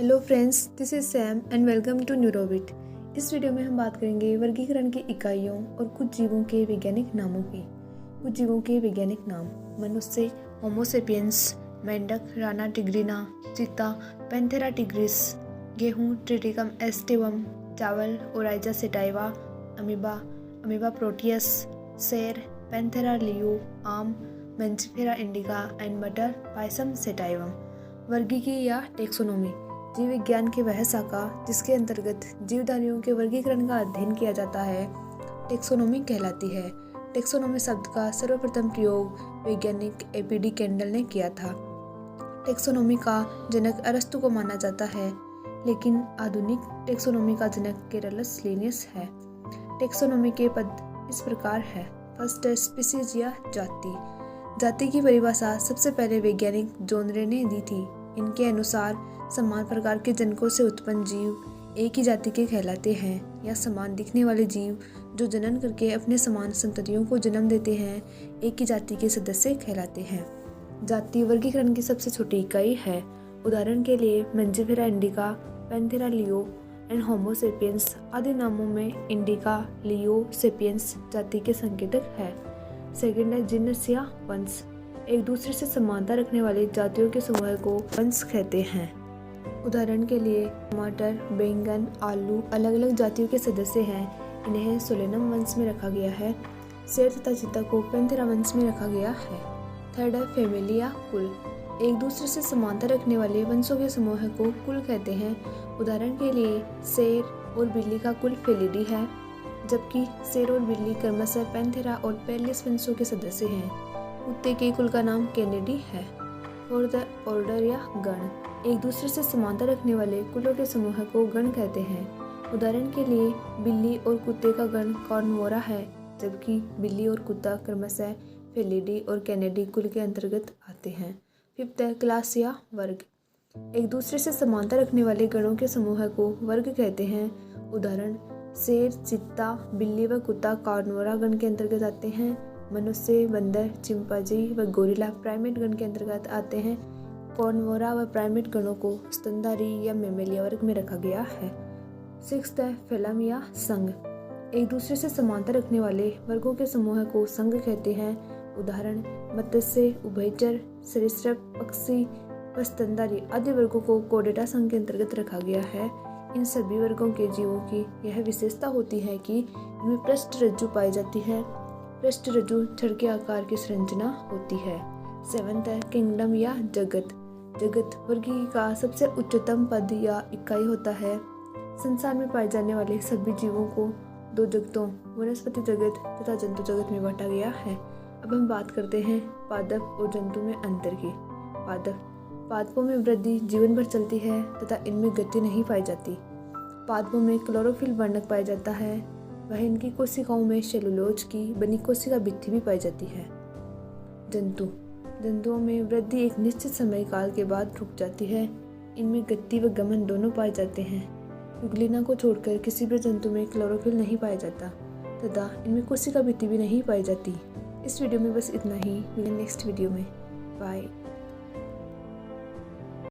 Hello friends, this is Sam and welcome to Neurobit. इस वीडियो में हम बात करेंगे वर्गीकरण की इकाइयों और कुछ जीवों के वैज्ञानिक नामों की। कुछ जीवों के वैज्ञानिक नाम: मनुष्य होमो सेपियंस, मेंढक राना टिग्रिना, चीता पैंथेरा टिग्रिस, गेहूं ट्रिटिकम एस्टिवम, चावल ओराइजा सेटाइवा, अमीबा प्रोटियस, शेर पैंथेरा लियो, आम मंजीफेरा इंडिका एंड मटर पायसम सेटाइवम। वर्गीकी या टेक्सोनोमी जीव विज्ञान की वह शाखा जिसके अंतर्गत जीवधारियों के वर्गीकरण का अध्ययन किया जाता है, टेक्सोनोमी कहलाती है। टेक्सोनोमी शब्द का सर्वप्रथम प्रयोग वैज्ञानिक एपीडी कैंडल ने किया था। टेक्सोनोमी का जनक अरस्तु को माना जाता है, लेकिन आधुनिक टेक्सोनोमी का जनक केरलस लिनियस है। टेक्सोनोमी के पद इस प्रकार है: फर्स्ट, स्पीसीज या जाति। जाति की परिभाषा सबसे पहले वैज्ञानिक जॉन रे ने दी थी। इनके अनुसार समान प्रकार के जनकों से उत्पन्न जीव एक ही जाति के कहलाते हैं, या समान दिखने वाले जीव जो जनन करके अपने समान संततियों को जन्म देते हैं एक ही जाति के सदस्य कहलाते हैं। जाति वर्गीकरण की सबसे छोटी इकाई है। उदाहरण के लिए Mangifera indica, Panthera leo and Homo sapiens आदि नामों में इंडिका, लियो, सेपियंस जाति के संकेतक है। सेकंड है जिनस या वंश। एक दूसरे से समानता रखने वाली जातियों के समूह को वंश कहते हैं। उदाहरण के लिए टमाटर, बैंगन, आलू अलग अलग जातियों के सदस्य हैं। इन्हें सोलेनम वंश में रखा गया है। शेर तथा चीता को पैंथेरा वंश में रखा गया है। थर्ड है फैमिली या कुल। एक दूसरे से समानता रखने वाले वंशों के समूह को कुल कहते हैं। उदाहरण के लिए शेर और बिल्ली का कुल फेलिडी है, जबकि शेर और बिल्ली क्रमशः पैंथेरा और पेलिस वंशों के सदस्य हैं। कुत्ते के कुल का नाम कैनिडी है। फोर्थ ऑर्डर या गण। एक दूसरे से समानता रखने वाले कुलों के समूह को गण कहते हैं। उदाहरण के लिए बिल्ली और कुत्ते का गण कॉर्नवोरा है, जबकि बिल्ली और कुत्ता क्रमशः फेलिडी और कैनिडी कुल के अंतर्गत आते हैं। फिफ्थ है क्लास या वर्ग। एक दूसरे से समानता रखने वाले गणों के समूह को वर्ग कहते हैं। उदाहरण शेर, चीता, बिल्ली व कुत्ता कॉर्नवोरा गण के अंतर्गत आते हैं। मनुष्य, बंदर, चिंपांजी व गोरिल्ला प्राइमेट गण के अंतर्गत आते हैं। कॉर्नवोरा व प्राइमेट गणों को स्तनधारी या मेमेलिया वर्ग में रखा गया है। सिक्स्थ है फैलम या संघ। एक दूसरे से समानता रखने वाले वर्गों के समूह को संघ कहते हैं। उदाहरण मत्स्य, उभयचर, सरीसृप, पक्षी व स्तनधारी आदि वर्गों को कोर्डेटा संघ के अंतर्गत रखा गया है। इन सभी वर्गों के जीवों की यह विशेषता होती है कि इनमें पृष्ठ रज्जु पाई जाती है। पृष्ठ रज्जु छड़ के आकार की संरचना होती है। सेवंथ है किंगडम या जगत। जगत वर्गीकी का सबसे उच्चतम पद या इकाई होता है। संसार में पाए जाने वाले सभी जीवों को दो जगतों, वनस्पति जगत तथा जंतु जगत में बांटा गया है। अब हम बात करते हैं पादप और जंतु में अंतर की। पादपों में वृद्धि जीवन भर चलती है तथा इनमें गति नहीं पाई जाती। पादपों में क्लोरोफिल वर्णक पाया जाता है। वह इनकी कोशिकाओं में सेलुलोज की बनी कोशिका भित्ति भी पाई जाती है। जंतुओं में वृद्धि एक निश्चित समय काल के बाद रुक जाती है। इनमें गति व गमन दोनों पाए जाते हैं। युग्लिना को छोड़कर किसी भी जंतु में क्लोरोफिल नहीं पाया जाता तथा इनमें कोशिका भित्ति भी नहीं पाई जाती। इस वीडियो में बस इतना ही। मिलेंगे नेक्स्ट वीडियो में। बाय।